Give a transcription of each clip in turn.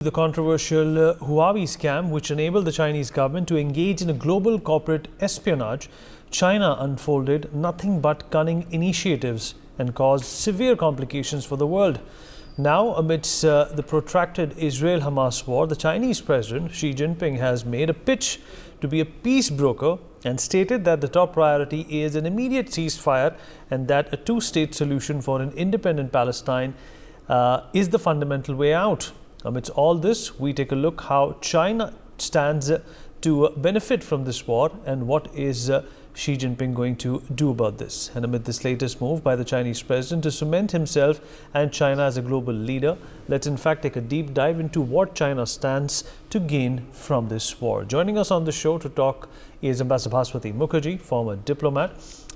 The controversial Huawei scam, which enabled the Chinese government to engage in a global corporate espionage, China unfolded nothing but cunning initiatives and caused severe complications for the world. Now, amidst the protracted Israel-Hamas war, the Chinese President Xi Jinping has made a pitch to be a peace broker and stated that the top priority is an immediate ceasefire and that a two-state solution for an independent Palestine is the fundamental way out. Amidst all this, we take a look how China stands to benefit from this war and what is Xi Jinping going to do about this. And amid this latest move by the Chinese president to cement himself and China as a global leader, let's in fact take a deep dive into what China stands to gain from this war. Joining us on the show to talk is Ambassador Bhaswati Mukherjee, former diplomat.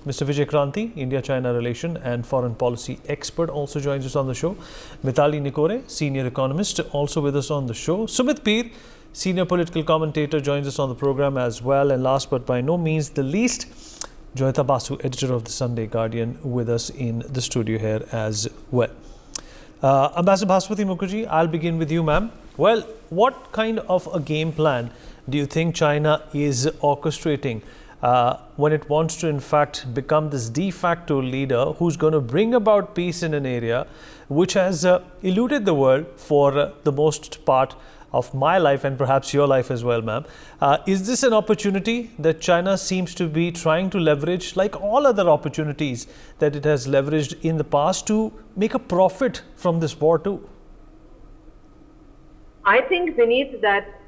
Mr. Vijay Kranti, India-China relation and foreign policy expert, also joins us on the shoo. Mitali Nikore, senior economist, also with us on the show. Sumit Peer, senior political commentator, joins us on the program as well. And last but by no means the least, Joyita Basu, editor of the Sunday Guardian, with us in the studio here as well. Ambassador Bhaswati Mukherjee, I'll begin with you, ma'am. Well, what kind of a game plan do you think China is orchestrating when it wants to in fact become this de facto leader who's going to bring about peace in an area which has eluded the world for the most part of my life and perhaps your life as well, ma'am? Is this an opportunity that China seems to be trying to leverage, like all other opportunities that it has leveraged in the past, to make a profit from this war too? I think beneath that,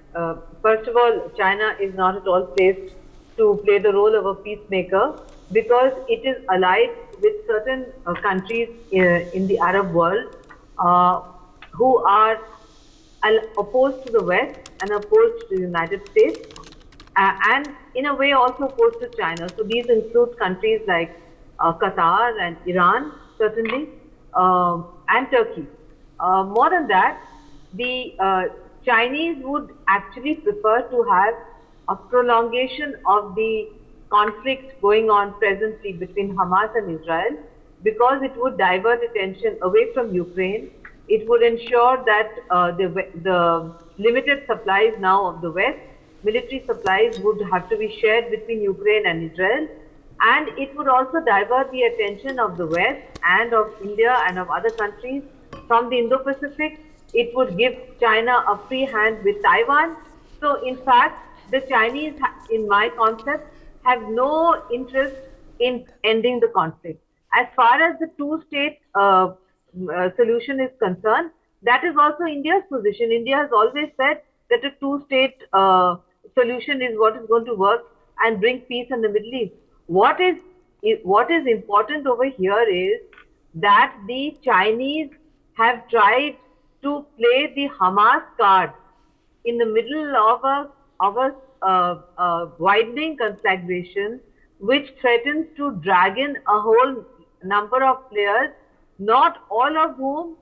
first of all, China is not at all placed to play the role of a peacemaker because it is allied with certain countries in the Arab world who are opposed to the West and opposed to the United States and in a way also opposed to China. So these include countries like Qatar and Iran, certainly, and Turkey. More than that, the Chinese would actually prefer to have a prolongation of the conflict going on presently between Hamas and Israel because it would divert attention away from Ukraine. It would ensure that the limited supplies now of the West, military supplies, would have to be shared between Ukraine and Israel. And it would also divert the attention of the West and of India and of other countries from the Indo-Pacific. It would give China a free hand with Taiwan. So in fact, the Chinese, in my concept, have no interest in ending the conflict. As far as the two-state solution is concerned, that is also India's position. India has always said that a two-state solution is what is going to work and bring peace in the Middle East. What is important over here is that the Chinese have tried to play the Hamas card in the middle of a widening conflagration which threatens to drag in a whole number of players, not all of whom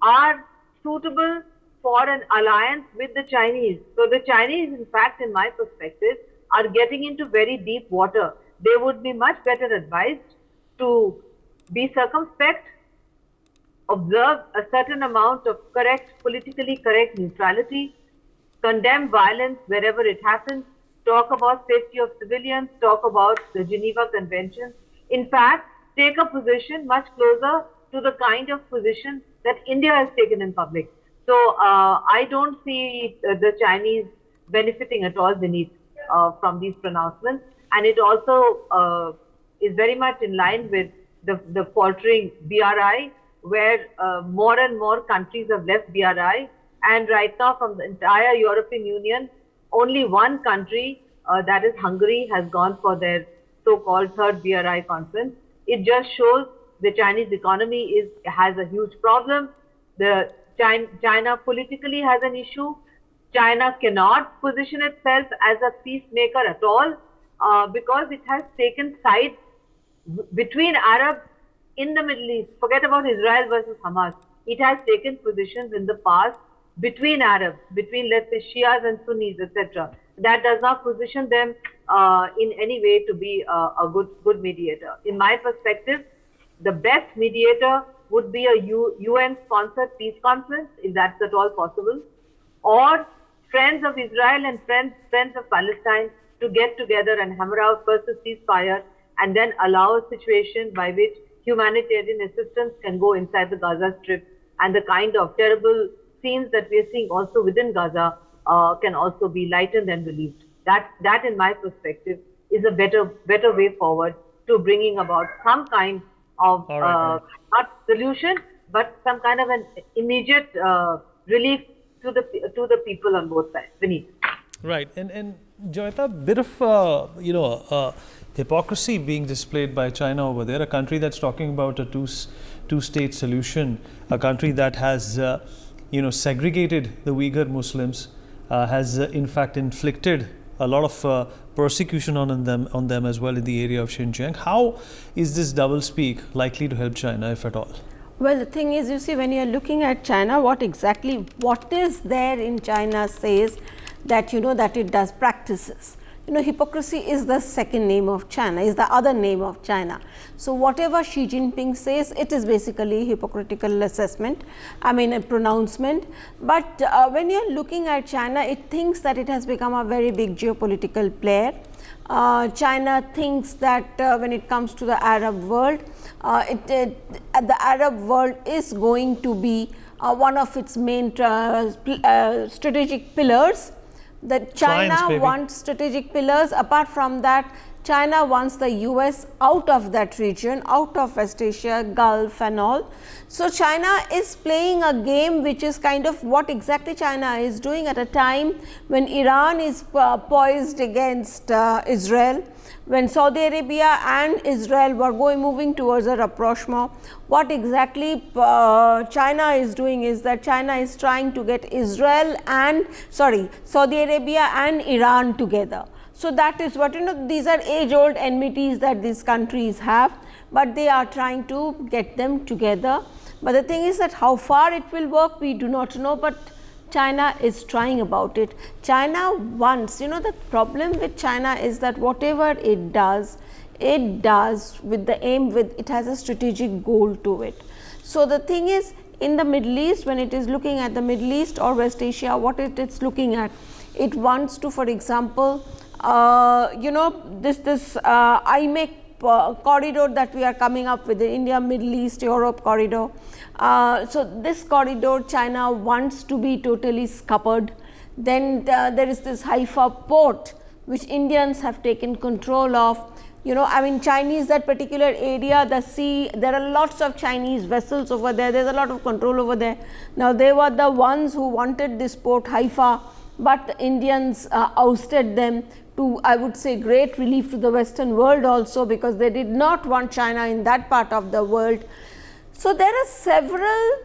are suitable for an alliance with the Chinese. So the Chinese, in fact, in my perspective, are getting into very deep water. They would be much better advised to be circumspect, observe a certain amount of politically correct neutrality, condemn violence wherever it happens, talk about safety of civilians, talk about the Geneva Convention. In fact, take a position much closer to the kind of position that India has taken in public. So I don't see the Chinese benefiting at all beneath from these pronouncements. And it also is very much in line with the faltering BRI, where more and more countries have left BRI. And right now, from the entire European Union, only one country, that is Hungary, has gone for their so-called third BRI conference. It just shows the Chinese economy has a huge problem. China politically has an issue. China cannot position itself as a peacemaker at all because it has taken sides between Arabs in the Middle East. Forget about Israel versus Hamas. It has taken positions in the past between Arabs, between, let's say, Shias and Sunnis, etc. That does not position them in any way to be a good mediator. In my perspective, the best mediator would be a UN-sponsored peace conference, if that's at all possible. or friends of Israel and friends of Palestine to get together and hammer out first a ceasefire and then allow a situation by which humanitarian assistance can go inside the Gaza Strip, and the kind of terrible scenes that we are seeing also within Gaza can also be lightened and relieved. That, in my perspective, is a better way forward to bringing about some kind of All right. not solution, but some kind of an immediate relief to the people on both sides. Vineet. Right, and Joyita, bit of hypocrisy being displayed by China over there, a country that's talking about a two-state solution, a country that has segregated the Uyghur Muslims, has in fact inflicted a lot of persecution on them as well in the area of Xinjiang. How is this doublespeak likely to help China, if at all? Well, the thing is, you see, when you are looking at China, what is there in China says that that it does practices. Hypocrisy is the second name of China, is the other name of China. So whatever Xi Jinping says, it is basically hypocritical assessment, a pronouncement. But when you are looking at China, it thinks that it has become a very big geopolitical player. China thinks that when it comes to the Arab world, the Arab world is going to be one of its main strategic pillars. That China wants strategic pillars. Apart from that, China wants the US out of that region, out of West Asia, Gulf and all. So China is playing a game which is kind of what exactly China is doing at a time when Iran is poised against Israel, when Saudi Arabia and Israel were moving towards a rapprochement. What exactly China is doing is that China is trying to get Saudi Arabia and Iran together. So that is what, these are age old enmities that these countries have, but they are trying to get them together. But the thing is that how far it will work, we do not know, but China is trying about it. China wants, the problem with China is that whatever it does with the aim, it has a strategic goal to it. So the thing is, in the Middle East, when it is looking at the Middle East or West Asia, what it is looking at, it wants to, for example, this IMEC corridor that we are coming up with, the India, Middle East, Europe corridor. So this corridor China wants to be totally scuppered. Then there is this Haifa port which Indians have taken control of. Chinese, that particular area, the sea, there are lots of Chinese vessels over there, there is a lot of control over there. Now they were the ones who wanted this port Haifa, but the Indians ousted them, to, I would say, great relief to the Western world also, because they did not want China in that part of the world. So there are several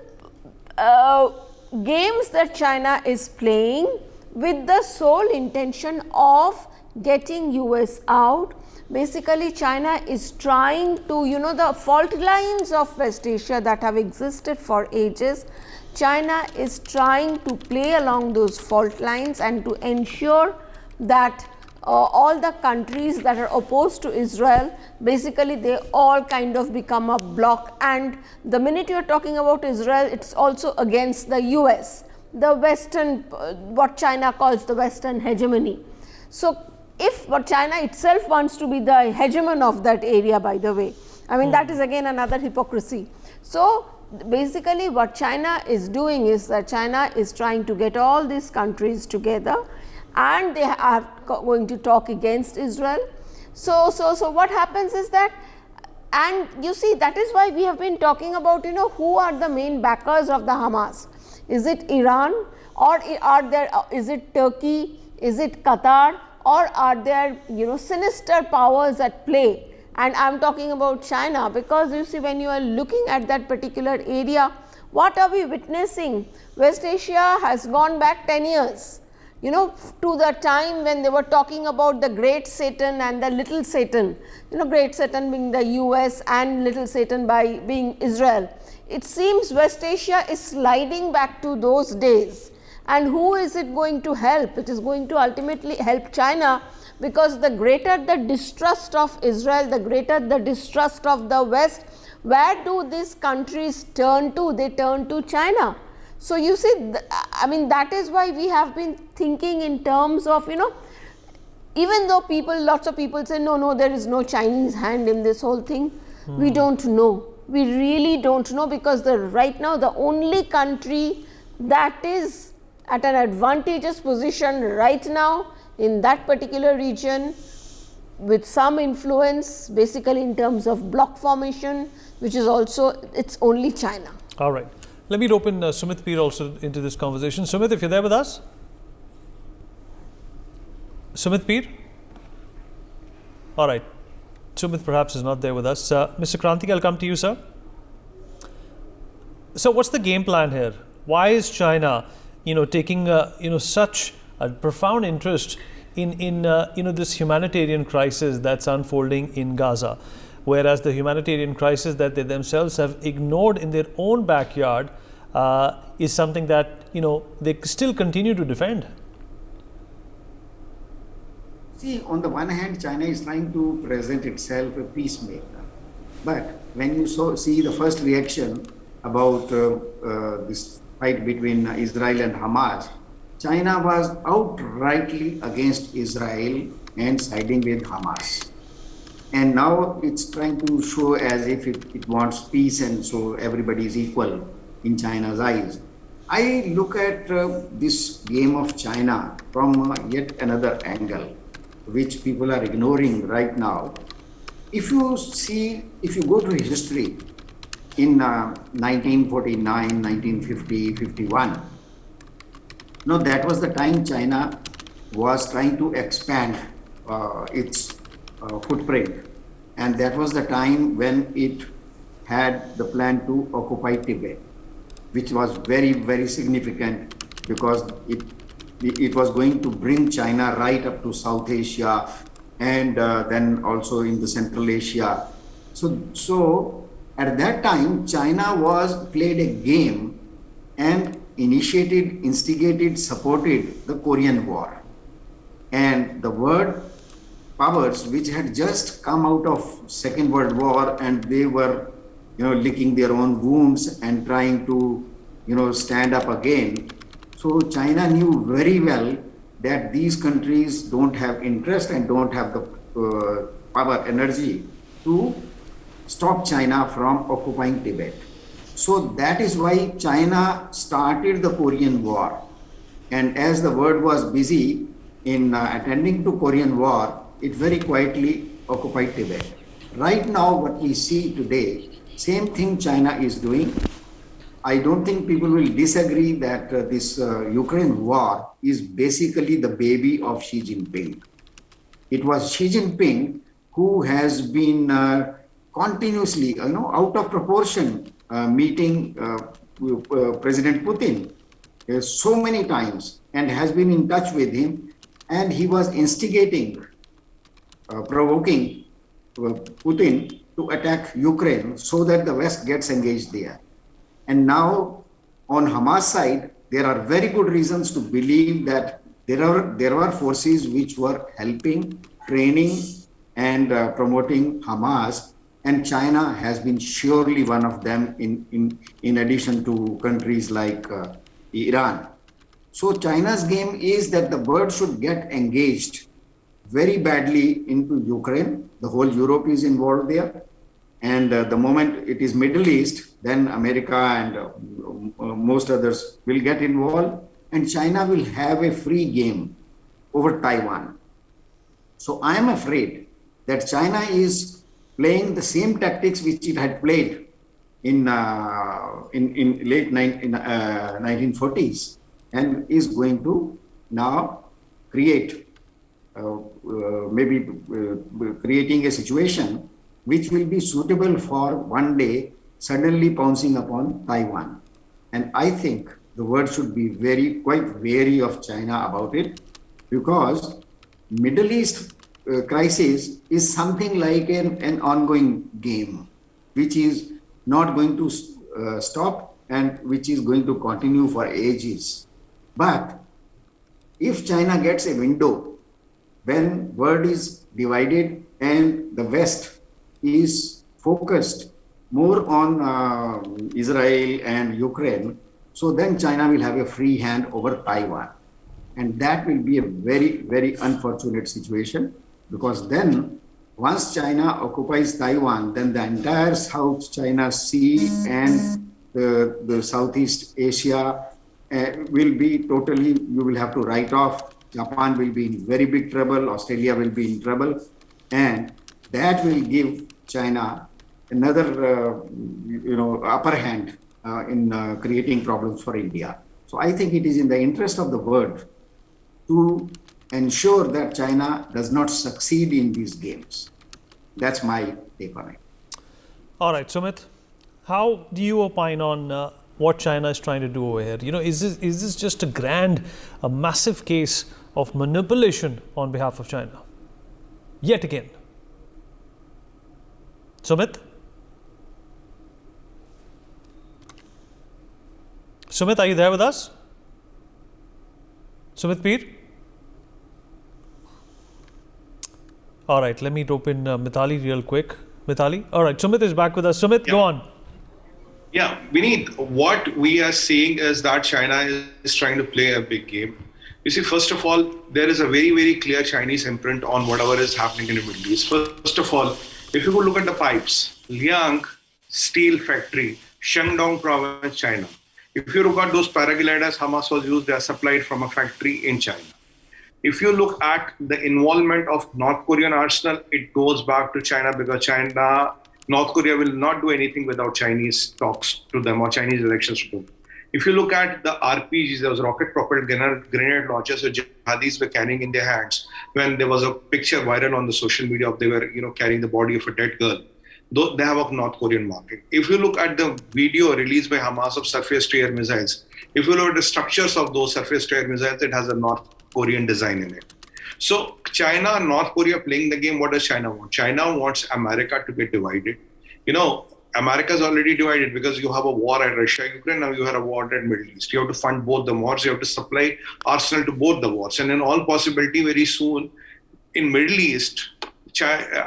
games that China is playing with the sole intention of getting US out. Basically, China is trying to, the fault lines of West Asia that have existed for ages, China is trying to play along those fault lines and to ensure that all the countries that are opposed to Israel, basically they all kind of become a block, and the minute you are talking about Israel, it is also against the US, the Western, what China calls the Western hegemony. So what China itself wants to be the hegemon of that area, by the way, that is again another hypocrisy. So basically what China is doing is that China is trying to get all these countries together, and they are going to talk against Israel. So what happens is that, and you see, that is why we have been talking about, who are the main backers of the Hamas. Is it Iran, or is it Turkey, is it Qatar, or are there, sinister powers at play? And I am talking about China, because you see, when you are looking at that particular area, what are we witnessing? West Asia has gone back 10 years. To the time when they were talking about the great Satan and the little Satan, great Satan being the US and little Satan by being Israel. It seems West Asia is sliding back to those days. And who is it going to help? It is going to ultimately help China, because the greater the distrust of Israel, the greater the distrust of the West, where do these countries turn to? They turn to China. So you see, I mean, that is why we have been thinking in terms of, even though lots of people say, no, there is no Chinese hand in this whole thing, we don't know. We really don't know, because right now the only country that is at an advantageous position right now in that particular region with some influence basically in terms of bloc formation, which is also, it's only China. All right. Let me open Sumit Peer also into this conversation. Sumit, if you're there with us. Sumit Peer? All right. Sumit perhaps is not there with us. Mr. Krantik, I'll come to you, sir. So what's the game plan here? Why is China, taking, such a profound interest in this humanitarian crisis that's unfolding in Gaza, whereas the humanitarian crisis that they themselves have ignored in their own backyard is something that, they still continue to defend? See, on the one hand, China is trying to present itself a peacemaker. But when you see the first reaction about this fight between Israel and Hamas, China was outrightly against Israel and siding with Hamas. And now it's trying to show as if it wants peace, and so everybody is equal in China's eyes. I look at this game of China from yet another angle, which people are ignoring right now. If you go to history in 1949, 1950, 51, no, that was the time China was trying to expand its footprint. And that was the time when it had the plan to occupy Tibet, which was very, very significant, because it was going to bring China right up to South Asia and then also in the Central Asia. So at that time, China played a game and instigated, supported the Korean War. And the world powers which had just come out of Second World War, and they were, licking their own wounds and trying to, stand up again. So China knew very well that these countries don't have interest and don't have the power, energy to stop China from occupying Tibet. So that is why China started the Korean War. And as the world was busy in attending to Korean War, it very quietly occupied Tibet. Right now, what we see today, same thing China is doing. I don't think people will disagree that this Ukraine war is basically the baby of Xi Jinping. It was Xi Jinping who has been continuously, out of proportion, meeting President Putin so many times, and has been in touch with him, and he was instigating, provoking Putin to attack Ukraine so that the West gets engaged there. And now on Hamas side, there are very good reasons to believe that there were forces which were helping, training and promoting Hamas, and China has been surely one of them in addition to countries like Iran. So China's game is that the world should get engaged very badly into Ukraine. The whole Europe is involved there. And the moment it is Middle East, then America and most others will get involved, and China will have a free game over Taiwan. So I am afraid that China is playing the same tactics which it had played in late 1940s, and is going to now create creating a situation which will be suitable for one day suddenly pouncing upon Taiwan. And I think the world should be quite wary of China about it, because Middle East crisis is something like an ongoing game, which is not going to stop and which is going to continue for ages. But if China gets a window when world is divided and the West is focused more on Israel and Ukraine, So then China will have a free hand over Taiwan. And that will be a very, very unfortunate situation, because then once China occupies Taiwan, then the entire South China Sea and the Southeast Asia will be totally, you will have to write off. Japan will be in very big trouble, Australia will be in trouble, and that will give China another upper hand in creating problems for India. So I think it is in the interest of the world to ensure that China does not succeed in these games. That's my take on it. All right, Sumit, how do you opine on what China is trying to do over here? Is this just a massive case of manipulation on behalf of China? Yet again. Sumit? Sumit, are you there with us? Sumit Peer? All right, let me rope in Mithali real quick. Mithali? All right, Sumit is back with us. Sumit, go on. Yeah, Vineet, what we are seeing is that China is trying to play a big game. You see, first of all, there is a very, very clear Chinese imprint on whatever is happening in the Middle East. First of all, if you could look at the pipes, Liang Steel Factory, Shandong Province, China. If you look at those paragliders Hamas was used, they are supplied from a factory in China. If you look at the involvement of North Korean arsenal, it goes back to China, because North Korea will not do anything without Chinese talks to them or Chinese directions to them. If you look at the RPGs, those rocket-propelled grenade launchers which jihadis were carrying in their hands, when there was a picture viral on the social media of they were carrying the body of a dead girl, though they have a North Korean market. If you look at the video released by Hamas of surface-to-air missiles, if you look at the structures of those surface-to-air missiles, it has a North Korean design in it. So China and North Korea playing the game. What does China want? China wants America to get divided. America is already divided because you have a war at Russia-Ukraine, now you have a war at Middle East. You have to fund both the wars, you have to supply arsenal to both the wars. And in all possibility, very soon, in Middle East,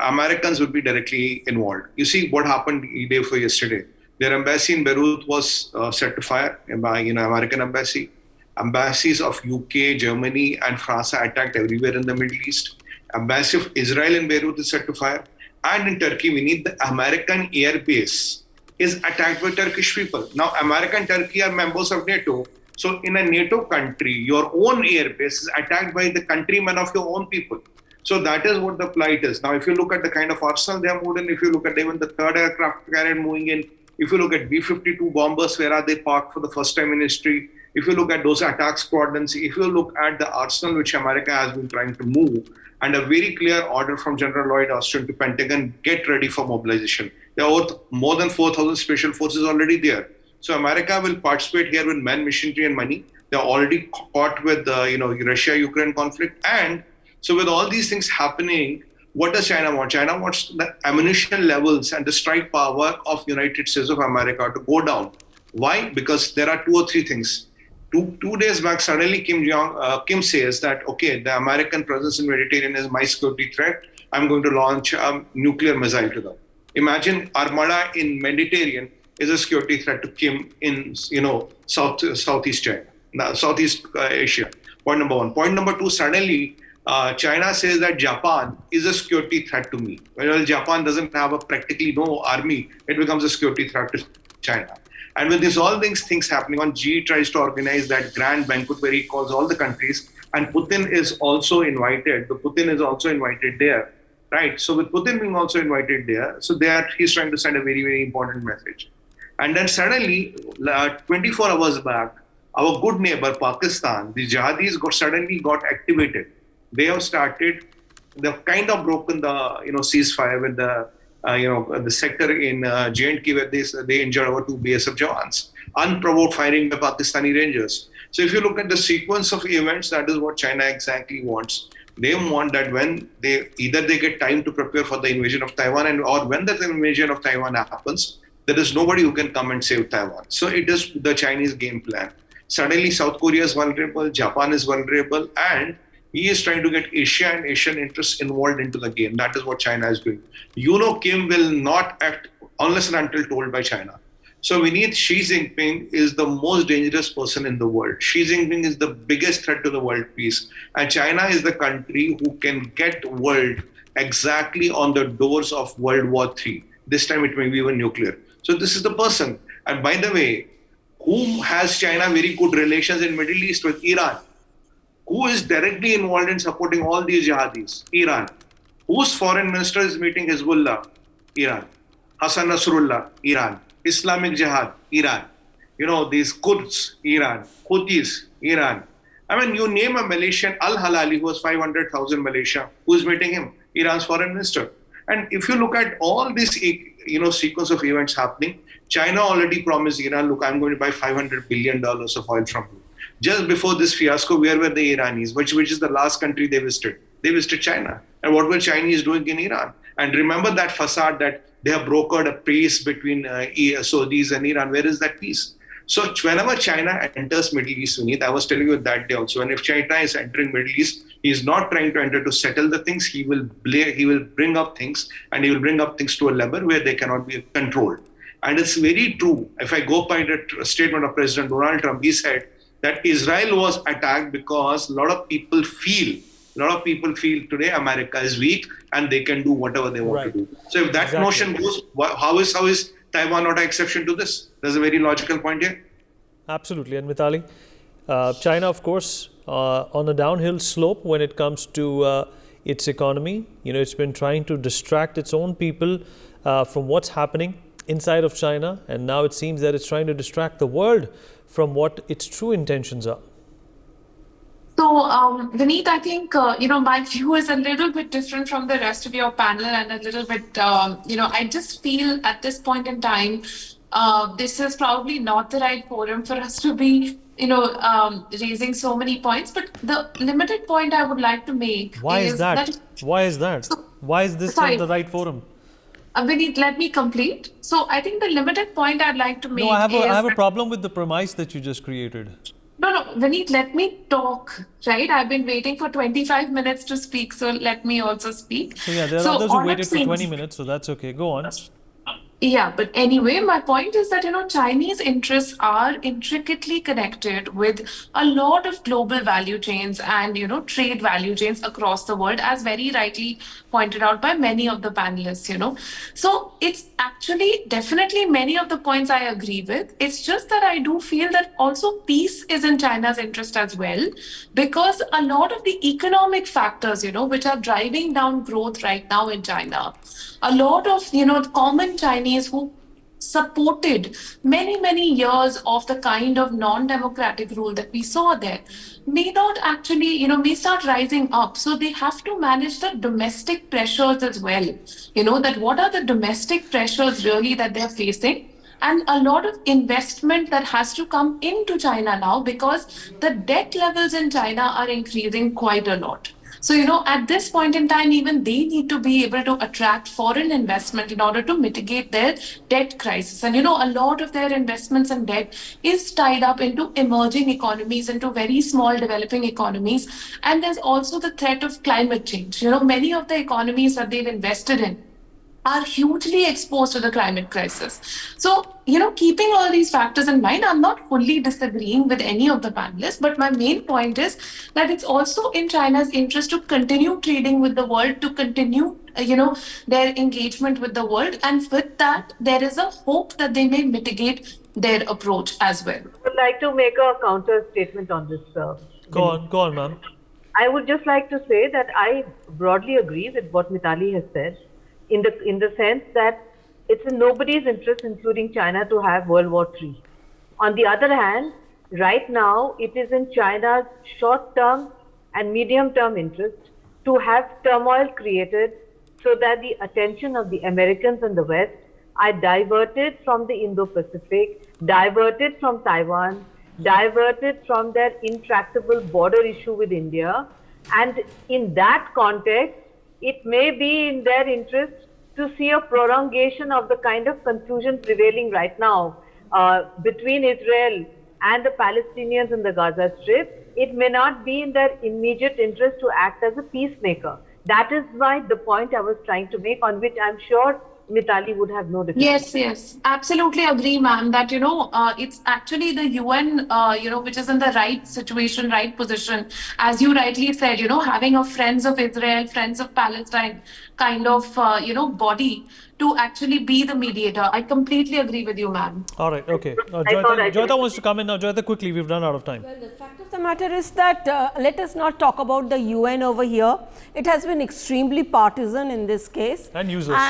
Americans would be directly involved. You see what happened the day before yesterday. Their embassy in Beirut was set to fire by American embassy. Embassies of UK, Germany, and France are attacked everywhere in the Middle East. Embassy of Israel in Beirut is set to fire. And in Turkey, we need the American air base is attacked by Turkish people. Now, America and Turkey are members of NATO. So in a NATO country, your own air base is attacked by the countrymen of your own people. So that is what the plight is. Now, if you look at the kind of arsenal they are moved in, if you look at even the third aircraft carrier moving in, if you look at B-52 bombers, where are they parked for the first time in history? If you look at those attack squadrons, if you look at the arsenal which America has been trying to move, and a very clear order from General Lloyd Austin to Pentagon, get ready for mobilization. There are more than 4,000 special forces already there. So America will participate here with men, machinery, and money. They're already caught with the Russia-Ukraine conflict. And so with all these things happening, what does China want? China wants the ammunition levels and the strike power of United States of America to go down. Why? Because there are two or three things. Two days back, suddenly Kim says that, okay, the American presence in Mediterranean is my security threat. I'm going to launch a nuclear missile to them. Imagine Armada in Mediterranean is a security threat to Kim in Southeast China, Southeast Asia. Point number one. Point number two, suddenly China says that Japan is a security threat to me. Well, Japan doesn't have practically no army. It becomes a security threat to China. And with all these things happening on, Xi tries to organize that grand banquet where he calls all the countries, and Putin is also invited. Putin is also invited there, right? So with Putin being also invited there, so he's trying to send a very, very important message. And then suddenly, 24 hours back, our good neighbor Pakistan, the jihadis suddenly got activated. They have started, they've kind of broken the ceasefire with the sector in J&K where they injured over 2 BSF jawans, unprovoked firing by Pakistani Rangers. So if you look at the sequence of events, that is what China exactly wants. They want that when they get time to prepare for the invasion of Taiwan, or when the invasion of Taiwan happens, there is nobody who can come and save Taiwan. So it is the Chinese game plan. Suddenly South Korea is vulnerable, Japan is vulnerable, and he is trying to get Asia and Asian interests involved into the game. That is what China is doing. Kim will not act unless and until told by China. So we need Xi Jinping is the most dangerous person in the world. Xi Jinping is the biggest threat to the world peace. And China is the country who can get world exactly on the doors of World War III. This time it may be even nuclear. So this is the person. And by the way, who has China very good relations in Middle East with? Iran. Who is directly involved in supporting all these jihadis? Iran. Whose foreign minister is meeting Hezbollah? Iran. Hassan Nasrullah? Iran. Islamic Jihad? Iran. These Kurds? Iran. Houthis? Iran. I mean, you name a Malaysian, Al-Halali, who has 500,000 Malaysia, who is meeting him? Iran's foreign minister. And if you look at all this, sequence of events happening, China already promised Iran, look, I'm going to buy $500 billion of oil from you. Just before this fiasco, where were the Iranis? Which is the last country they visited? They visited China. And what were Chinese doing in Iran? And remember that facade that they have brokered a peace between Saudis and Iran. Where is that peace? So whenever China enters Middle East, Vineet, I was telling you that day also, and if China is entering Middle East, he is not trying to enter to settle the things. He will bring up things, and he will bring up things to a level where they cannot be controlled. And it's very true. If I go by the statement of President Donald Trump, he said that Israel was attacked because a lot of people feel today America is weak and they can do whatever they want to do. So if that notion goes, how is Taiwan not an exception to this? There's a very logical point here. Absolutely. And Mitali, China, of course, on a downhill slope when it comes to its economy. It's been trying to distract its own people from what's happening inside of China. And now it seems that it's trying to distract the world from what its true intentions are. So, Vineet, I think, my view is a little bit different from the rest of your panel and a little bit, I just feel at this point in time, this is probably not the right forum for us to be, raising so many points. But the limited point I would like to make Why is that? Why is that? So, why is this not the right forum? Vineet, let me complete. So, I think the limited point I'd like to make I have a problem with the premise that you just created. No, Vineet, let me talk, right? I've been waiting for 25 minutes to speak, so let me also speak. So, there are others who waited for 20 minutes, so that's okay. Go on. Yeah, but anyway, my point is that, Chinese interests are intricately connected with a lot of global value chains and, trade value chains across the world, as very rightly pointed out by many of the panelists, So it's actually definitely many of the points I agree with. It's just that I do feel that also peace is in China's interest as well, because a lot of the economic factors, which are driving down growth right now in China, a lot of, common Chinese who supported many years of the kind of non-democratic rule that we saw there may not actually, may start rising up. So they have to manage the domestic pressures as well. That what are the domestic pressures really that they're facing? And a lot of investment that has to come into China now, because the debt levels in China are increasing quite a lot. So, at this point in time, even they need to be able to attract foreign investment in order to mitigate their debt crisis. And, a lot of their investments and debt is tied up into emerging economies, into very small developing economies. And there's also the threat of climate change. Many of the economies that they've invested in are hugely exposed to the climate crisis. So, keeping all these factors in mind, I'm not fully disagreeing with any of the panelists, but my main point is that it's also in China's interest to continue trading with the world, to continue, their engagement with the world. And with that, there is a hope that they may mitigate their approach as well. I would like to make a counter statement on this. Go on, ma'am. I would just like to say that I broadly agree with what Mitali has said, in the sense that it's in nobody's interest, including China, to have World War III. On the other hand, right now, it is in China's short-term and medium-term interest to have turmoil created so that the attention of the Americans and the West are diverted from the Indo-Pacific, diverted from Taiwan, diverted from their intractable border issue with India. And in that context, it may be in their interest to see a prolongation of the kind of confusion prevailing right now between Israel and the Palestinians in the Gaza Strip. It may not be in their immediate interest to act as a peacemaker. That is why the point I was trying to make, on which I'm sure Mitali would have no difficulty. Yes, yes, absolutely agree, ma'am, that, it's actually the UN, which is in the right situation, right position. As you rightly said, having a Friends of Israel, Friends of Palestine kind of, body to actually be the mediator. I completely agree with you, ma'am. All right, okay. I thought I Joyita could- wants to come in now. Joyita, quickly, we've run out of time. Well, the fact of the matter is that let us not talk about the UN over here. It has been extremely partisan in this case. And useless.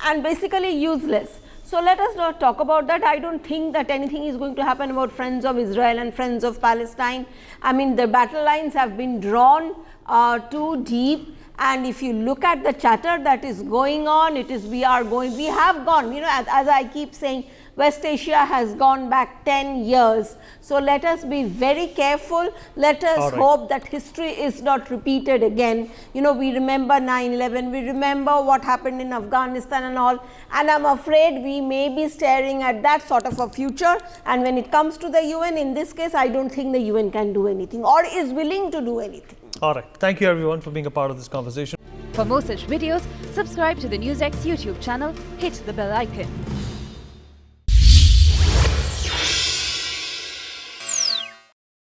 And basically useless. So let us not talk about that. I don't think that anything is going to happen about Friends of Israel and Friends of Palestine. I mean, the battle lines have been drawn too deep. And if you look at the chatter that is going on, we have gone, as I keep saying, West Asia has gone back 10 years. So let us be very careful. Let us hope that history is not repeated again. We remember 9/11, we remember what happened in Afghanistan and all. And I'm afraid we may be staring at that sort of a future. And when it comes to the UN, in this case, I don't think the UN can do anything or is willing to do anything. All right. Thank you, everyone, for being a part of this conversation. For more such videos, subscribe to the NewsX YouTube channel, hit the bell icon.